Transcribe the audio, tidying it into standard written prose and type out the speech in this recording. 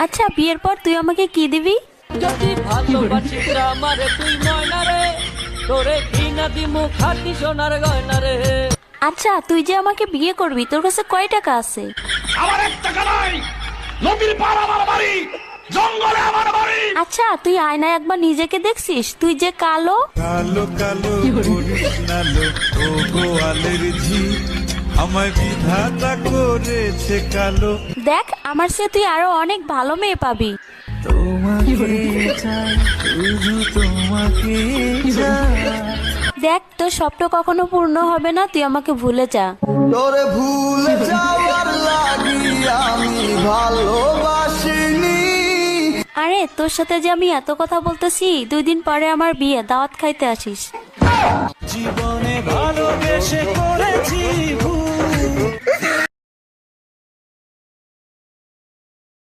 আচ্ছা বিয়ের পর তুই আমাকে কি দিবি? যদি ভালোবাসিস আমারে তুই ময়না রে, তোরে কিনা দিমু খাটি সোনার গয়না রে। আচ্ছা তুই যে আমাকে বিয়ে করবি তোর কাছে কয় টাকা আছে? আমার এক টাকা নাই, নদীর পার আমার বাড়ি, জঙ্গলে আমার বাড়ি। আচ্ছা তুই আয়নায় একবার নিজেকে দেখছিস? তুই যে কালো। কালো কালো করিস না লো, ও গোয়ালের ঝি আমায় বিধাতা করেছে কালো। দেখ আমার চেয়ে তুই আরো অনেক ভালো মেয়ে পাবি। তোমাকে চাই, শুধু তোমাকে চাই। দেখ তোর স্বপ্ন কখনো পূর্ণ হবে না, তুই আমাকে ভুলে যা। তোরে ভুলে যাওয়ার লাগি আমি ভালোবাসিনি। আরে তোর সাথে যে আমি এত কথা বলতেছি, 2 দিন পরে আমার বিয়ে, দাওয়াত খাইতে আসিস। জীবনে ভালোবেসে করেছি ভুল,